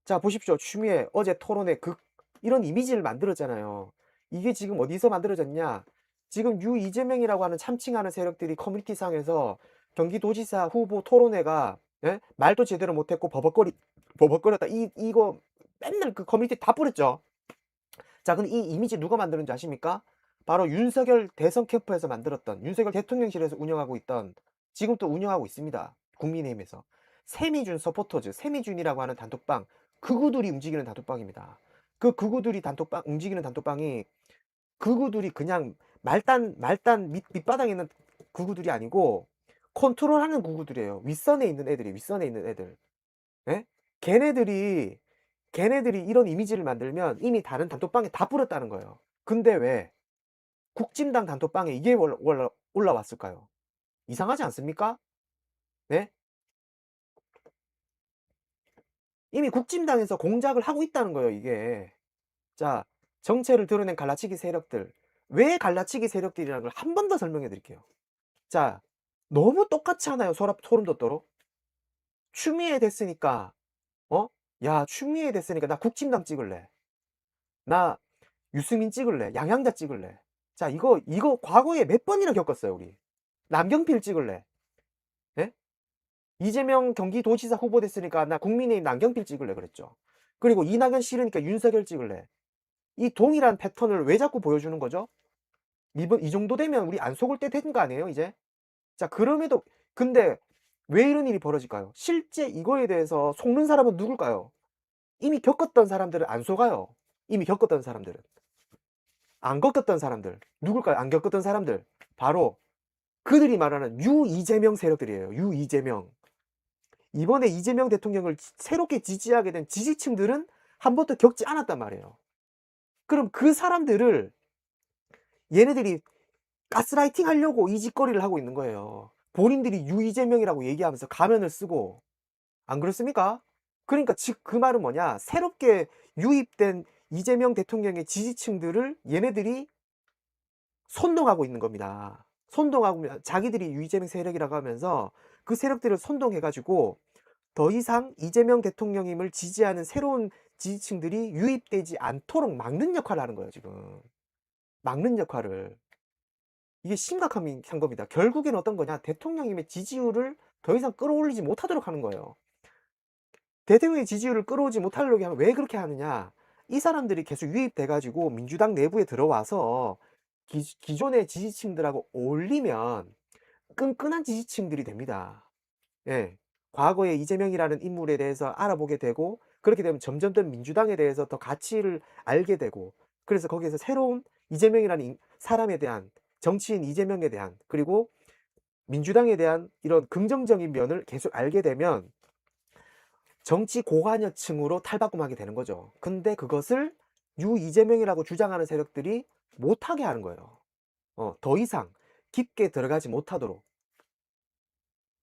자 보십시오. 추미애 어제 토론회 이런 이미지를 만들었잖아요. 이게 지금 어디서 만들어졌냐. 지금 이재명이라고 하는 참칭하는 세력들이 커뮤니티상에서 경기도지사 후보 토론회가, 예? 말도 제대로 못했고 버벅거렸다. 이거 맨날 그 커뮤니티 다 뿌렸죠. 자 근데 이 이미지 누가 만드는지 아십니까? 바로 윤석열 대선 캠프에서 만들었던, 윤석열 대통령실에서 운영하고 있던, 지금 또 운영하고 있습니다. 국민의힘에서. 세미준 서포터즈, 세미준이라고 하는 단톡방, 극우들이 움직이는 단톡방입니다. 그 극우들이 움직이는 단톡방이, 극우들이 그냥 말단 밑바닥에 있는 극우들이 아니고 컨트롤하는 극우들이에요. 윗선에 있는 애들이, 윗선에 있는 애들. 예? 걔네들이 이런 이미지를 만들면 이미 다른 단톡방에 다 뿌렸다는 거예요. 근데 왜 국진당 단톡방에 이게 올라왔을까요? 이상하지 않습니까? 네? 이미 국진당에서 공작을 하고 있다는 거예요, 이게. 자, 정체를 드러낸 갈라치기 세력들. 왜 갈라치기 세력들이라는 걸 한 번 더 설명해 드릴게요. 자, 너무 똑같지 않아요? 소름 돋도록? 추미애 됐으니까, 어? 야, 추미애 됐으니까 나 국진당 찍을래. 나 유승민 찍을래. 양양자 찍을래. 자, 이거 과거에 몇 번이나 겪었어요, 우리. 남경필 찍을래. 예? 이재명 경기도지사 후보 됐으니까 나 국민의힘 남경필 찍을래 그랬죠. 그리고 이낙연 싫으니까 윤석열 찍을래. 이 동일한 패턴을 왜 자꾸 보여주는 거죠? 이 정도 되면 우리 안 속을 때 된 거 아니에요, 이제? 자, 그럼에도, 근데 왜 이런 일이 벌어질까요? 실제 이거에 대해서 속는 사람은 누굴까요? 이미 겪었던 사람들은 안 속아요. 이미 겪었던 사람들은. 안 겪었던 사람들. 누굴까요? 안 겪었던 사람들. 바로 그들이 말하는 이재명 세력들이에요. 이재명. 이번에 이재명 대통령을 새롭게 지지하게 된 지지층들은 한 번도 겪지 않았단 말이에요. 그럼 그 사람들을 얘네들이 가스라이팅 하려고 이 짓거리를 하고 있는 거예요. 본인들이 이재명이라고 얘기하면서 가면을 쓰고. 안 그렇습니까? 그러니까 즉 그 말은 뭐냐, 새롭게 유입된 이재명 대통령의 지지층들을 얘네들이 선동하고 있는 겁니다. 선동하고, 자기들이 이재명 세력이라고 하면서 그 세력들을 선동해 가지고 더 이상 이재명 대통령님을 지지하는 새로운 지지층들이 유입되지 않도록 막는 역할을 하는 거예요, 지금. 막는 역할을. 이게 심각한 겁니다. 결국에는 어떤 거냐, 대통령님의 지지율을 더 이상 끌어올리지 못하도록 하는 거예요. 대통령의 지지율을 끌어오지 못하려고 하면 왜 그렇게 하느냐, 이 사람들이 계속 유입돼 가지고 민주당 내부에 들어와서 기존의 지지층들하고 어울리면 끈끈한 지지층들이 됩니다. 예. 과거에 이재명이라는 인물에 대해서 알아보게 되고, 그렇게 되면 점점 더 민주당에 대해서 더 가치를 알게 되고, 그래서 거기에서 새로운 이재명이라는 사람에 대한, 정치인 이재명에 대한, 그리고 민주당에 대한 이런 긍정적인 면을 계속 알게 되면 정치 고관여층으로 탈바꿈하게 되는 거죠. 근데 그것을 이재명이라고 주장하는 세력들이 못하게 하는 거예요. 더 이상 깊게 들어가지 못하도록.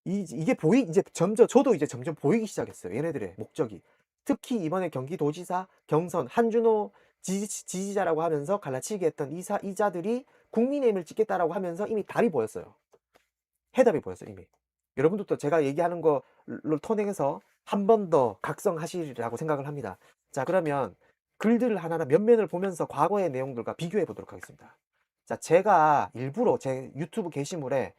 이게 이제 저도 이제 점점 보이기 시작했어요, 얘네들의 목적이. 특히 이번에 경기도지사 경선 한준호 지지자라고 하면서 갈라치기 했던 이자들이 국민의힘을 찍겠다라고 하면서 이미 답이 보였어요. 해답이 보였어요, 이미. 여러분들도 제가 얘기하는 거를 통해서 한 번 더 각성하시리라고 생각을 합니다. 자, 그러면 글들을 하나하나 면면을 보면서 과거의 내용들과 비교해 보도록 하겠습니다. 자, 제가 일부러 제 유튜브 게시물에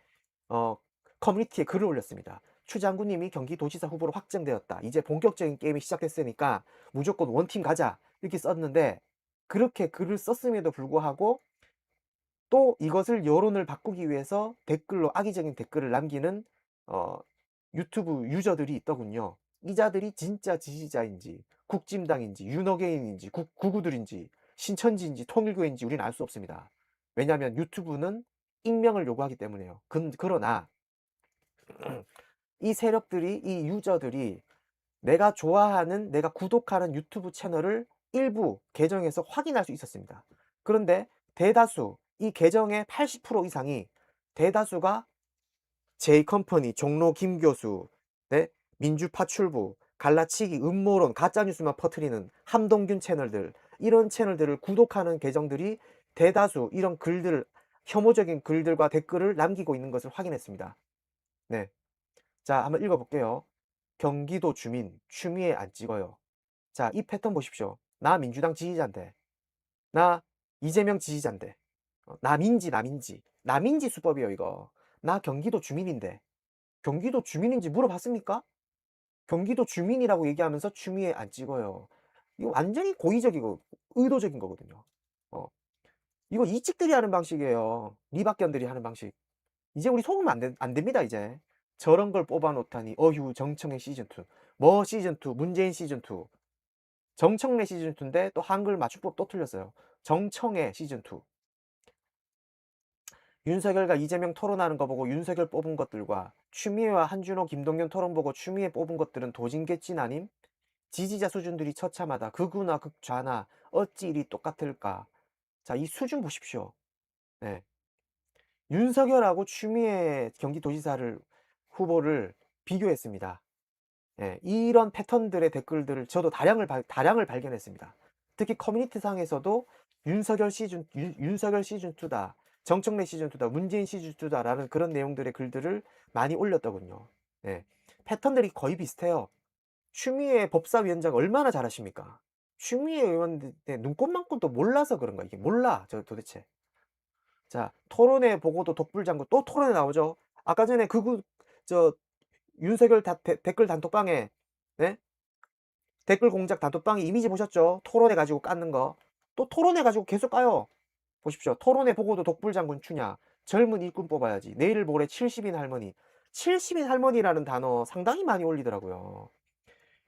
어 커뮤니티에 글을 올렸습니다. "추 장군님이 경기도지사 후보로 확정되었다. 이제 본격적인 게임이 시작됐으니까 무조건 원팀 가자." 이렇게 썼는데, 그렇게 글을 썼음에도 불구하고 또 이것을 여론을 바꾸기 위해서 댓글로 악의적인 댓글을 남기는 어 유튜브 유저들이 있더군요. 이자들이 진짜 지지자인지 국진당인지 윤호개인인지 구구들인지 신천지인지 통일교인지 우리는 알 수 없습니다. 왜냐하면 유튜브는 익명을 요구하기 때문에요. 그러나 이 세력들이, 이 유저들이 내가 좋아하는, 내가 구독하는 유튜브 채널을 일부 계정에서 확인할 수 있었습니다. 그런데 대다수, 이 계정의 80% 이상이, 대다수가 J컴퍼니, 종로 김교수, 네? 민주파출부, 갈라치기, 음모론, 가짜뉴스만 퍼뜨리는 함동균 채널들, 이런 채널들을 구독하는 계정들이 대다수 이런 글들을, 혐오적인 글들과 댓글을 남기고 있는 것을 확인했습니다. 네. 자, 한번 읽어볼게요. "경기도 주민, 추미애 안 찍어요. 자, 이 패턴 보십시오. 나 민주당 지지자인데, 나 이재명 지지자인데, 남인지 수법이에요, 이거. 나 경기도 주민인데, 경기도 주민인지 물어봤습니까? 경기도 주민이라고 얘기하면서 추미애 안 찍어요. 이거 완전히 고의적이고 의도적인 거거든요. 어. 이거 이찍들이 하는 방식이에요. 리박견들이 하는 방식. 이제 우리 속으면 안 됩니다, 이제. 저런 걸 뽑아 놓다니. 어휴, 정청래 시즌 2. 뭐 시즌 2, 문재인 시즌 2. 정청래 시즌 2인데 또 한글 맞춤법 또 틀렸어요. 정청래 시즌 2. 윤석열과 이재명 토론하는 거 보고 윤석열 뽑은 것들과 추미애와 한준호, 김동연 토론 보고 추미애 뽑은 것들은 도진개찐 아님? 지지자 수준들이 처참하다. 극우나 극좌나 어찌 이리 똑같을까? 자, 이 수준 보십시오. 네. 윤석열하고 추미애 경기도지사를 후보를 비교했습니다. 예, 이런 패턴들의 댓글들을 저도 다량을 발견했습니다. 특히 커뮤니티 상에서도 윤석열 시즌 2다. 정청래 시즌 2다. 문재인 시즌 2다. 라는 그런 내용들의 글들을 많이 올렸더군요. 예, 패턴들이 거의 비슷해요. 추미애 법사위원장 얼마나 잘하십니까? 추미애 의원한테 눈꽃만큼도 몰라서 그런가? 이게 몰라. 저 도대체. 자, 토론회 보고도 독불장군 또 토론회 나오죠. 아까 전에 저 윤석열 댓글 단톡방에, 네? 댓글 공작 단톡방에 이미지 보셨죠? 토론회 가지고 깎는 거. 또 토론회 가지고 계속 까요. 보십시오. 토론회 보고도 독불장군 추냐. 젊은 일꾼 뽑아야지. 내일 모레 70인 할머니. 70인 할머니라는 단어 상당히 많이 올리더라고요.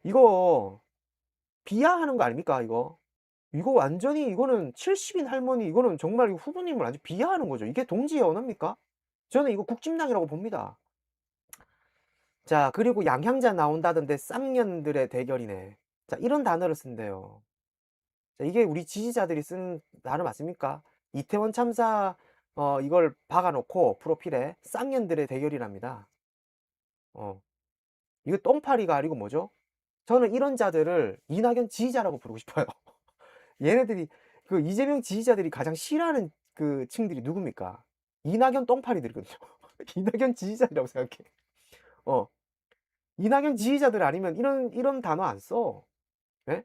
이거 비하하는 거 아닙니까, 이거? 이거 완전히 이거는 70인 할머니 이거는 정말 후보님을 완전 비하하는 거죠. 이게 동지의 언어입니까? 저는 이거 국진당이라고 봅니다. 자, 그리고 양향자 나온다던데 쌍년들의 대결이네. 자, 이런 단어를 쓴대요. 자, 이게 우리 지지자들이 쓰는 단어 맞습니까? 이태원 참사 이걸 박아 놓고 프로필에 쌍년들의 대결이랍니다. 이거 똥파리가 아니고 뭐죠? 저는 이런 자들을 이낙연 지지자라고 부르고 싶어요. 얘네들이 그 이재명 지지자들이 가장 싫어하는 그 층들이 누굽니까? 이낙연 똥파리들이거든요. 이낙연 지지자라고 생각해. 어. 이낙연 지지자들 아니면 이런 단어 안 써. 예?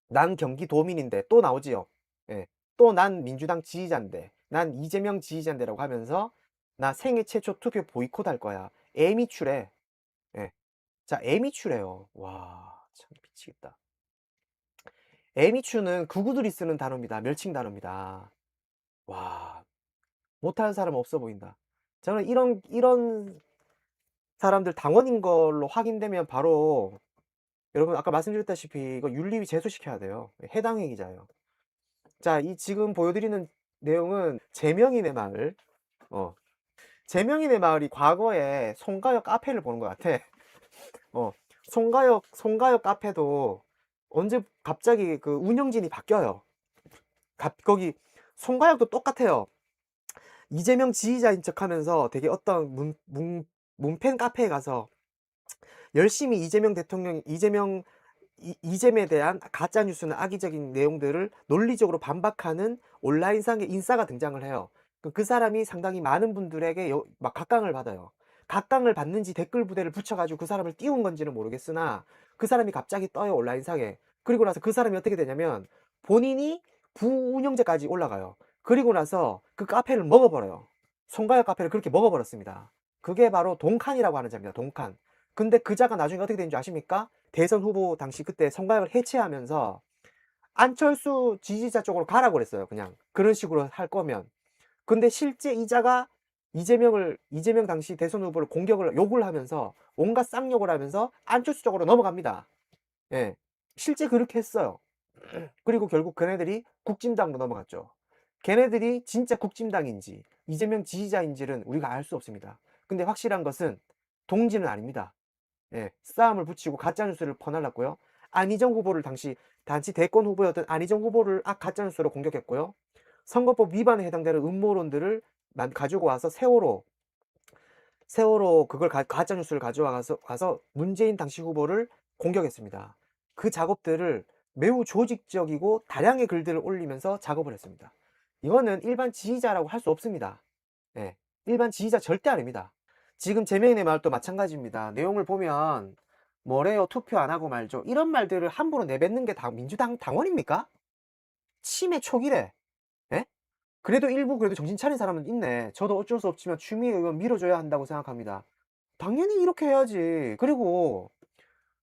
난 경기도민인데 또 나오지요. 예. 또 난 민주당 지지자인데, 난 이재명 지지자인데라고 하면서 나 생애 최초 투표 보이콧할 거야. 애미추래. 예. 자, 애미추래요. 와, 참 미치겠다. 애미추는 극우들이 쓰는 단어입니다. 멸칭 단어입니다. 와, 못하는 사람 없어 보인다. 저는 이런 사람들 당원인 걸로 확인되면 바로 여러분 아까 말씀드렸다시피 이거 윤리위 제소시켜야 돼요. 해당 행위자예요. 자, 이 지금 보여드리는 내용은 제명인의 마을. 제명인의 마을이 과거에 송가역 카페를 보는 것 같아. 송가역 카페도 언제 갑자기 그 운영진이 바뀌어요. 거기 송가역도 똑같아요. 이재명 지지자인 척하면서 되게 어떤 문팬 카페에 가서 열심히 이재명 대통령, 이잼에 대한 가짜 뉴스나 악의적인 내용들을 논리적으로 반박하는 온라인상의 인싸가 등장을 해요. 그 사람이 상당히 많은 분들에게 막 각광을 받아요. 각광을 받는지 댓글 부대를 붙여가지고 그 사람을 띄운 건지는 모르겠으나 그 사람이 갑자기 떠요, 온라인상에. 그리고 나서 그 사람이 어떻게 되냐면 본인이 부운영제까지 올라가요. 그리고 나서 그 카페를 먹어버려요. 송가역 카페를 그렇게 먹어버렸습니다. 그게 바로 동칸이라고 하는 자입니다. 동칸. 근데 그 자가 나중에 어떻게 되는 줄 아십니까? 대선 후보 당시 그때 송가역을 해체하면서 안철수 지지자 쪽으로 가라고 그랬어요. 그냥 그런 식으로 할 거면. 근데 실제 이 자가 이재명 당시 대선 후보를 욕을 하면서 온갖 쌍욕을 하면서 안철수 쪽으로 넘어갑니다. 예, 실제 그렇게 했어요. 그리고 결국 걔네들이 국진당으로 넘어갔죠. 걔네들이 진짜 국진당인지 이재명 지지자인지는 우리가 알 수 없습니다. 근데 확실한 것은 동지는 아닙니다. 예, 싸움을 붙이고 가짜뉴스를 퍼날랐고요. 안희정 후보를 당시 대권 후보였던 안희정 후보를 가짜뉴스로 공격했고요. 선거법 위반에 해당되는 음모론들을 가지고 와서 세월호 그걸 가짜뉴스를 가져와서 문재인 당시 후보를 공격했습니다. 그 작업들을 매우 조직적이고 다량의 글들을 올리면서 작업을 했습니다. 이거는 일반 지지자라고 할 수 없습니다. 예, 일반 지지자 절대 아닙니다. 지금 제명인의 마을도 마찬가지입니다. 내용을 보면 뭐래요? 투표 안 하고 말죠. 이런 말들을 함부로 내뱉는 게 다 민주당 당원입니까? 치매 초기래. 예? 그래도 일부 그래도 정신 차린 사람은 있네. 저도 어쩔 수 없지만 추미애 의원 밀어줘야 한다고 생각합니다. 당연히 이렇게 해야지. 그리고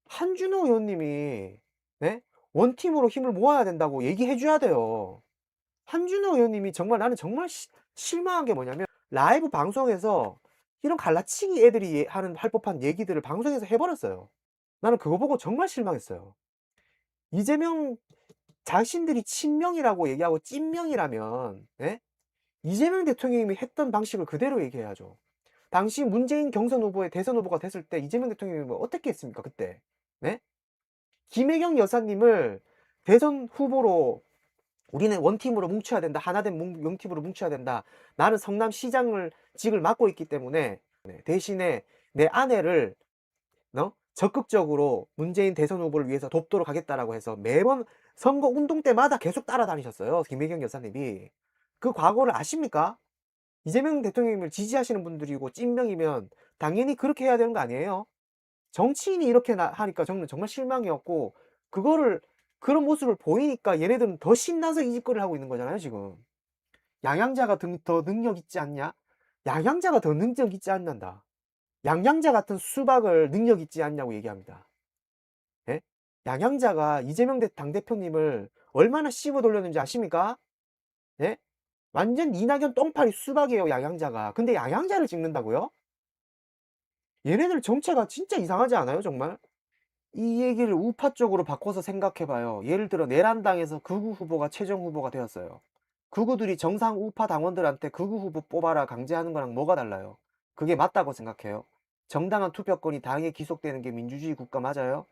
한준호 의원님이 네? 원팀으로 힘을 모아야 된다고 얘기해 줘야 돼요. 한준호 의원님이 정말 나는 정말 실망한 게 뭐냐면 라이브 방송에서 이런 갈라치기 애들이 할 법한 얘기들을 방송에서 해 버렸어요. 나는 그거 보고 정말 실망했어요. 이재명 자신들이 친명이라고 얘기하고 찐명이라면 예? 이재명 대통령님이 했던 방식을 그대로 얘기해야죠. 당시 문재인 경선 후보의 대선 후보가 됐을 때 이재명 대통령이 뭐 어떻게 했습니까 그때? 네? 김혜경 여사님을 대선 후보로 "우리는 원팀으로 뭉쳐야 된다. 하나된 명팀으로 뭉쳐야 된다. 나는 성남시장을 직을 맡고 있기 때문에 대신에 내 아내를 적극적으로 문재인 대선 후보를 위해서 돕도록 하겠다."라고 해서 매번 선거 운동 때마다 계속 따라다니셨어요, 김혜경 여사님이. 그 과거를 아십니까? 이재명 대통령님을 지지하시는 분들이고 찐명이면 당연히 그렇게 해야 되는 거 아니에요? 정치인이 이렇게 하니까 저는 정말 실망이었고, 그거를 그런 모습을 보이니까 얘네들은 더 신나서 이 짓거리를 하고 있는 거잖아요 지금. 양양자가 더 능력 있지 않냐? 양양자가 더 능력 있지 않는다. 양양자 같은 수박을 능력 있지 않냐고 얘기합니다. 예? 양양자가 이재명 당대표님을 얼마나 씹어 돌렸는지 아십니까? 예? 완전 이낙연 똥파리 수박이에요 양양자가. 근데 양양자를 찍는다고요? 얘네들 정체가 진짜 이상하지 않아요 정말? 이 얘기를 우파 쪽으로 바꿔서 생각해 봐요. 예를 들어 내란당에서 극우 후보가 최종 후보가 되었어요. 극우들이 정상 우파 당원들한테 극우 후보 뽑아라 강제하는 거랑 뭐가 달라요? 그게 맞다고 생각해요? 정당한 투표권이 당에 기속되는 게 민주주의 국가 맞아요?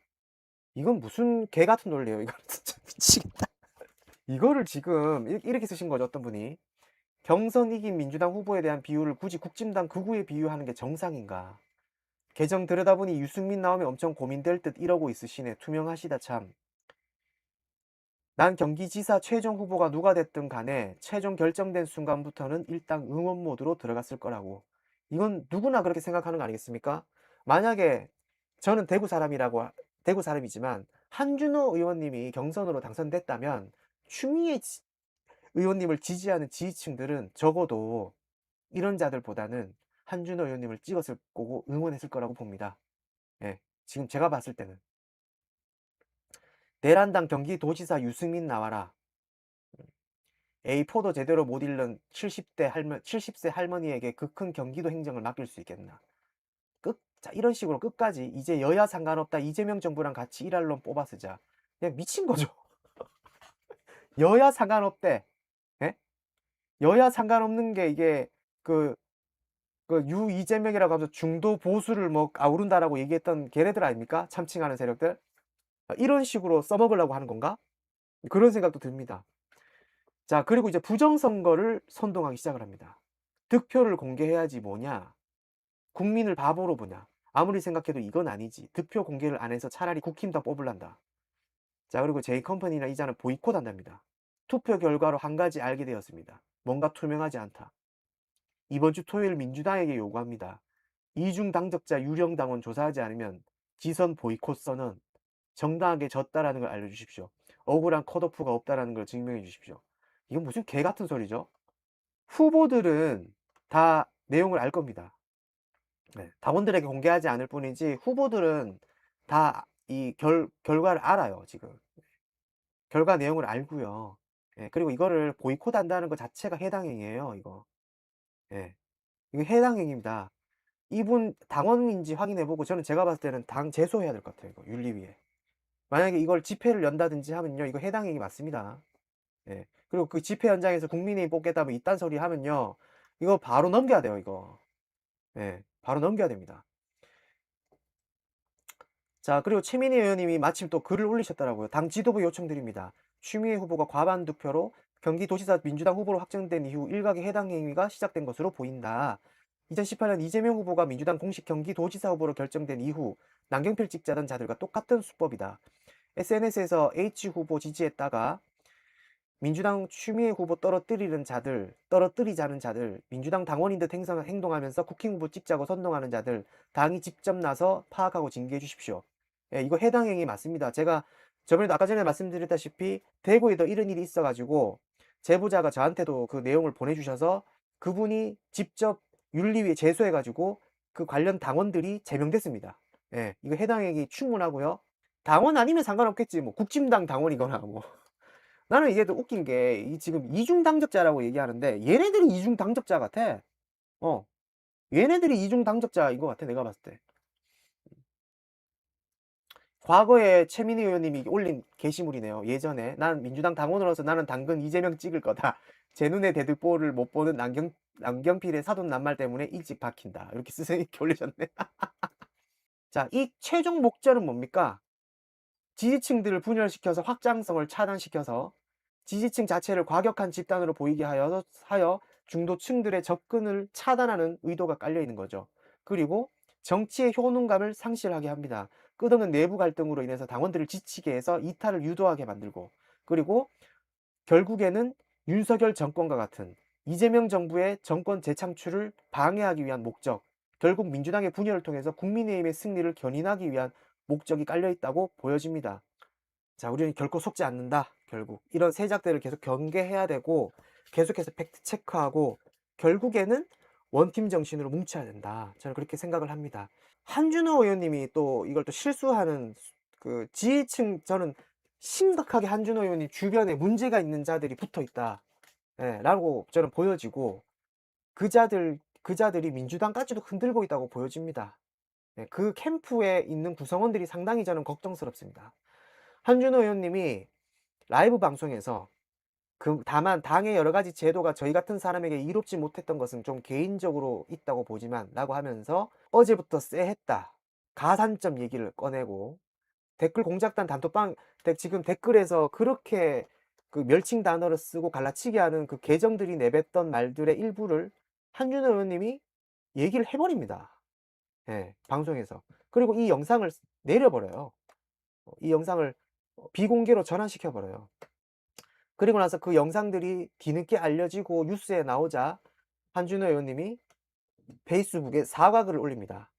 이건 무슨 개 같은 논리예요. 이거 진짜 미치겠다. 이거를 지금 이렇게 쓰신 거죠, 어떤 분이. 경선 이긴 민주당 후보에 대한 비유를 굳이 국진당 극우에 비유하는 게 정상인가? 계정 들여다보니 유승민 나오면 엄청 고민될 듯 이러고 있으시네. 투명하시다 참. 난 경기지사 최종 후보가 누가 됐든 간에 최종 결정된 순간부터는 일단 응원 모드로 들어갔을 거라고. 이건 누구나 그렇게 생각하는 거 아니겠습니까? 만약에 저는 대구 사람이지만 한준호 의원님이 경선으로 당선됐다면 추미애 의원님을 지지하는 지지층들은 적어도 이런 자들보다는 한준호 의원님을 찍었을 거고 응원했을 거라고 봅니다. 예, 지금 제가 봤을 때는. 내란당 경기도지사 유승민 나와라. A4도 제대로 못 읽는 70세 할머니에게 그 큰 경기도 행정을 맡길 수 있겠나. 자, 이런 식으로 끝까지 이제 여야 상관없다. 이재명 정부랑 같이 일할 놈 뽑아 쓰자. 그냥 미친 거죠. 여야 상관없대. 예? 여야 상관없는 게 이게 그, 이재명이라고 하면서 중도 보수를 뭐 아우른다라고 얘기했던 걔네들 아닙니까? 참칭하는 세력들. 이런 식으로 써먹으려고 하는 건가? 그런 생각도 듭니다. 자, 그리고 이제 부정선거를 선동하기 시작을 합니다. 득표를 공개해야지 뭐냐? 국민을 바보로 보냐? 아무리 생각해도 이건 아니지. 득표 공개를 안 해서 차라리 국힘 더 뽑을란다. 자, 그리고 J컴퍼니나 이자는 보이콧 한답니다. 투표 결과로 한 가지 알게 되었습니다. 뭔가 투명하지 않다. 이번 주 토요일 민주당에게 요구합니다. 이중 당적자 유령 당원 조사하지 않으면 지선 보이콧 선언, 정당하게 졌다라는 걸 알려주십시오. 억울한 컷오프가 없다라는 걸 증명해 주십시오. 이건 무슨 개 같은 소리죠? 후보들은 다 내용을 알 겁니다. 네, 당원들에게 공개하지 않을 뿐이지 후보들은 다 이 결과를 알아요, 지금. 결과 내용을 알고요. 예, 그리고 이거를 보이콧 한다는 것 자체가 해당 행위예요, 이거. 예. 이거 해당 행위입니다. 이분 당원인지 확인해 보고 저는 제가 봤을 때는 당 제소해야 될 것 같아요, 이거 윤리위에. 만약에 이걸 집회를 연다든지 하면요, 이거 해당 행위 맞습니다. 예. 그리고 그 집회 현장에서 국민의힘 뽑겠다 뭐 이딴 소리 하면요, 이거 바로 넘겨야 돼요, 이거. 예. 바로 넘겨야 됩니다. 자, 그리고 최민희 의원님이 마침 또 글을 올리셨더라고요. 당 지도부 요청드립니다. 추미애 후보가 과반 득표로 경기도지사 민주당 후보로 확정된 이후 일각의 해당 행위가 시작된 것으로 보인다. 2018년 이재명 후보가 민주당 공식 경기도지사 후보로 결정된 이후 남경필 찍자던 자들과 똑같은 수법이다. SNS에서 H 후보 지지했다가 민주당 추미애 후보 떨어뜨리자는 자들, 민주당 당원인 듯 행동하면서 국힘 후보 찍자고 선동하는 자들, 당이 직접 나서 파악하고 징계해 주십시오. 예, 이거 해당 행위 맞습니다. 제가 저번에도 아까 전에 말씀드렸다시피 대구에도 이런 일이 있어 가지고 제보자가 저한테도 그 내용을 보내주셔서 그분이 직접 윤리위에 제소해 가지고 그 관련 당원들이 제명됐습니다. 예, 이거 해당 행위 충분하고요. 당원 아니면 상관없겠지. 뭐 국진당 당원이거나 뭐. 나는 이게 더 웃긴 게 이 지금 이중 당적자라고 얘기하는데 얘네들이 이중 당적자 같아. 어. 얘네들이 이중 당적자인 것 같아, 내가 봤을 때. 과거에 최민희 의원님이 올린 게시물이네요. 예전에 "난 민주당 당원으로서 나는 당근 이재명 찍을 거다. 제 눈에 대들보를 못 보는 남경필의 사돈 낱말 때문에 일찍 박힌다." 이렇게 쓰 이렇게 올리셨네. 자, 이 최종 목적은 뭡니까? 지지층들을 분열시켜서 확장성을 차단시켜서 지지층 자체를 과격한 집단으로 보이게 하여 중도층들의 접근을 차단하는 의도가 깔려 있는 거죠. 그리고 정치의 효능감을 상실하게 합니다. 끝없는 내부 갈등으로 인해서 당원들을 지치게 해서 이탈을 유도하게 만들고, 그리고 결국에는 윤석열 정권과 같은 이재명 정부의 정권 재창출을 방해하기 위한 목적, 결국 민주당의 분열을 통해서 국민의힘의 승리를 견인하기 위한 목적이 깔려 있다고 보여집니다. 자, 우리는 결코 속지 않는다. 결국 이런 세작들을 계속 경계해야 되고 계속해서 팩트 체크하고 결국에는 원팀 정신으로 뭉쳐야 된다. 저는 그렇게 생각을 합니다. 한준호 의원님이 또 이걸 또 실수하는 그 지지층, 저는 심각하게 한준호 의원님 주변에 문제가 있는 자들이 붙어 있다. 예, 라고 저는 보여지고 그자들이 민주당까지도 흔들고 있다고 보여집니다. 예, 그 캠프에 있는 구성원들이 상당히 저는 걱정스럽습니다. 한준호 의원님이 라이브 방송에서 다만 당의 여러 가지 제도가 저희 같은 사람에게 이롭지 못했던 것은 좀 개인적으로 있다고 보지만 라고 하면서 어제부터 쎄했다. 가산점 얘기를 꺼내고 댓글 공작단 단톡방 지금 댓글에서 그렇게 그 멸칭 단어를 쓰고 갈라치기 하는 그 계정들이 내뱉던 말들의 일부를 한준호 의원님이 얘기를 해버립니다. 예, 방송에서. 그리고 이 영상을 내려버려요. 이 영상을 비공개로 전환시켜 버려요. 그리고 나서 그 영상들이 뒤늦게 알려지고 뉴스에 나오자 한준호 의원님이 페이스북에 사과글을 올립니다.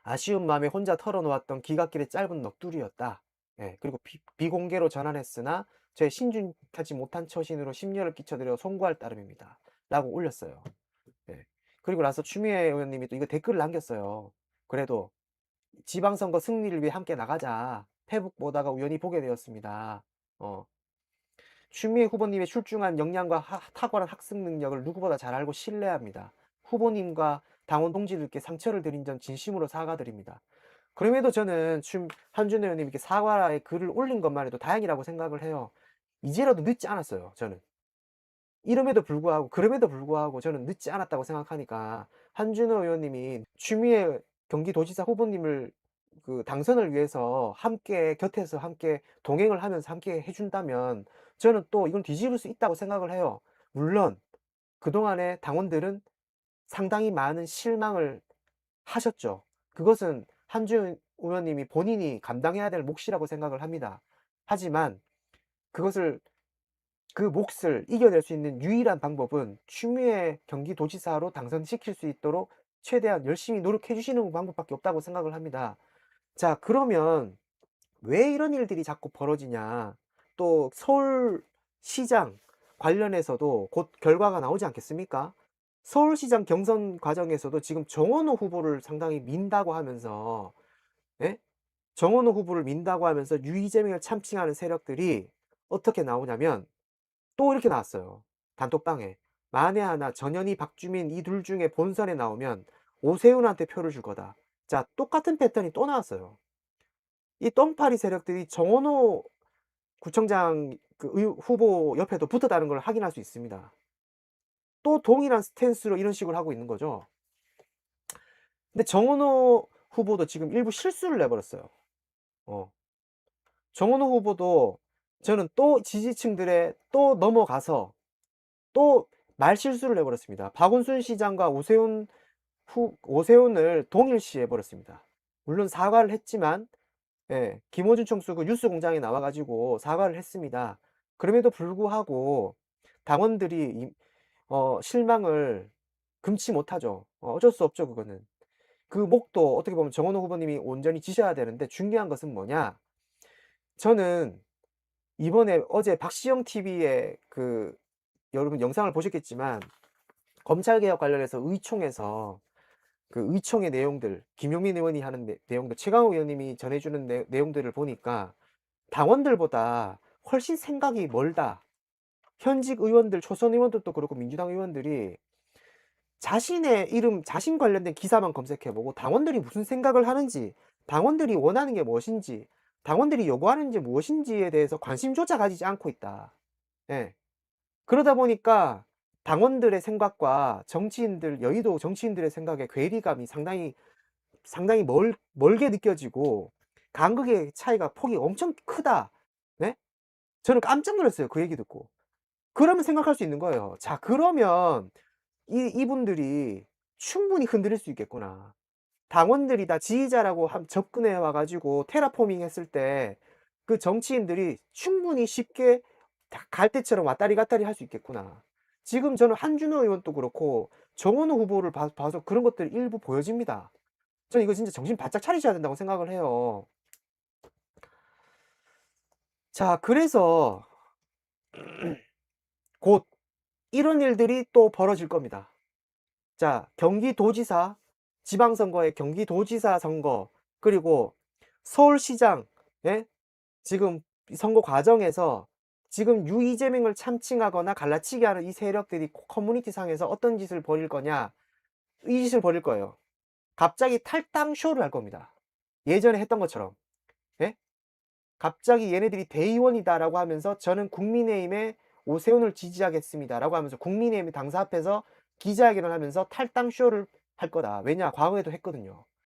아쉬운 마음에 혼자 털어놓았던 기갓길의 짧은 넋두리였다. 예, 그리고 비공개로 전환했으나 저의 신중하지 못한 처신으로 심려를 끼쳐드려 송구할 따름입니다. 라고 올렸어요. 예. 그리고 나서 추미애 의원님이 또 이거 댓글을 남겼어요. 그래도 지방선거 승리를 위해 함께 나가자. 페북 보다가 우연히 보게 되었습니다. 어, 추미애 후보님의 출중한 역량과 탁월한 학습 능력을 누구보다 잘 알고 신뢰합니다. 후보님과 당원 동지들께 상처를 드린 점 진심으로 사과드립니다. 그럼에도 저는 한준호 의원님 이렇게 사과의 글을 올린 것만 해도 다행이라고 생각을 해요. 이제라도 늦지 않았어요, 저는. 그럼에도 불구하고 저는 늦지 않았다고 생각하니까 한준호 의원님이 추미애 경기도지사 후보님을 그 당선을 위해서 함께 곁에서 함께 동행을 하면서 함께 해준다면 저는 또 이건 뒤집을 수 있다고 생각을 해요. 물론 그동안에 당원들은 상당히 많은 실망을 하셨죠. 그것은 한준호 의원님이 본인이 감당해야 될 몫이라고 생각을 합니다. 하지만 그것을 그 몫을 이겨낼 수 있는 유일한 방법은 추미애 경기도지사로 당선시킬 수 있도록 최대한 열심히 노력해 주시는 방법밖에 없다고 생각을 합니다. 자, 그러면 왜 이런 일들이 자꾸 벌어지냐. 또 서울시장 관련해서도 곧 결과가 나오지 않겠습니까? 서울시장 경선 과정에서도 지금 정원호 후보를 상당히 민다고 하면서, 예? 정원호 후보를 민다고 하면서 유이재명을 참칭하는 세력들이 어떻게 나오냐면 또 이렇게 나왔어요. 단톡방에. 만에 하나 전현희, 박주민 이 둘 중에 본선에 나오면 오세훈한테 표를 줄 거다. 자, 똑같은 패턴이 또 나왔어요. 이 똥파리 세력들이 정원호 구청장 후보 옆에도 붙었다는 걸 확인할 수 있습니다. 또 동일한 스탠스로 이런 식으로 하고 있는 거죠. 근데 정원호 후보도 지금 일부 실수를 내버렸어요. 어. 정원호 후보도 저는 또 지지층들에 또 넘어가서 또 말실수를 해버렸습니다. 박원순 시장과 오세훈을 동일시해 버렸습니다. 물론 사과를 했지만, 예, 김어준 총수 그 뉴스공장에 나와 가지고 사과를 했습니다. 그럼에도 불구하고 당원들이 실망을 금치 못하죠. 어쩔 수 없죠, 그거는. 그 목도 어떻게 보면 정원호 후보님이 온전히 지셔야 되는데 중요한 것은 뭐냐? 저는 이번에 어제 박시영 TV에 그 여러분 영상을 보셨겠지만 검찰개혁 관련해서 의총에서 그 의총의 내용들 김용민 의원이 하는 내용들 최강욱 의원님이 전해 주는 내용들을 보니까 당원들보다 훨씬 생각이 멀다. 현직 의원들 초선 의원들도 그렇고 민주당 의원들이 자신의 이름 자신 관련된 기사만 검색해 보고 당원들이 무슨 생각을 하는지 당원들이 원하는 게 무엇인지 당원들이 요구하는 게 무엇인지에 대해서 관심조차 가지지 않고 있다. 예. 그러다 보니까 당원들의 생각과 정치인들 여의도 정치인들의 생각의 괴리감이 상당히 멀게 느껴지고 간극의 차이가 폭이 엄청 크다. 네? 저는 깜짝 놀랐어요. 그 얘기 듣고. 그러면 생각할 수 있는 거예요. 자 그러면 이분들이 충분히 흔들릴 수 있겠구나. 당원들이 다 지지자라고 접근해 와 가지고 테라포밍 했을 때 그 정치인들이 충분히 쉽게 다 갈대처럼 왔다리 갔다리 할 수 있겠구나. 지금 저는 한준호 의원도 그렇고 정원호 후보를 봐서 그런 것들이 일부 보여집니다. 저는 이거 진짜 정신 바짝 차리셔야 된다고 생각을 해요. 자 그래서 곧 이런 일들이 또 벌어질 겁니다. 자 경기도지사 지방선거의 경기도지사 선거 그리고 서울시장 예? 지금 이 선거 과정에서 지금 이재명을 참칭하거나 갈라치기 하는 이 세력들이 커뮤니티 상에서 어떤 짓을 벌일 거냐 이 짓을 벌일 거예요. 갑자기 탈당 쇼를 할 겁니다. 예전에 했던 것처럼. 예? 갑자기 얘네들이 대의원이다라고 하면서 저는 국민의힘의 오세훈을 지지하겠습니다라고 하면서 국민의힘 당사 앞에서 기자회견을 하면서 탈당 쇼를 할 거다. 왜냐? 과거에도 했거든요.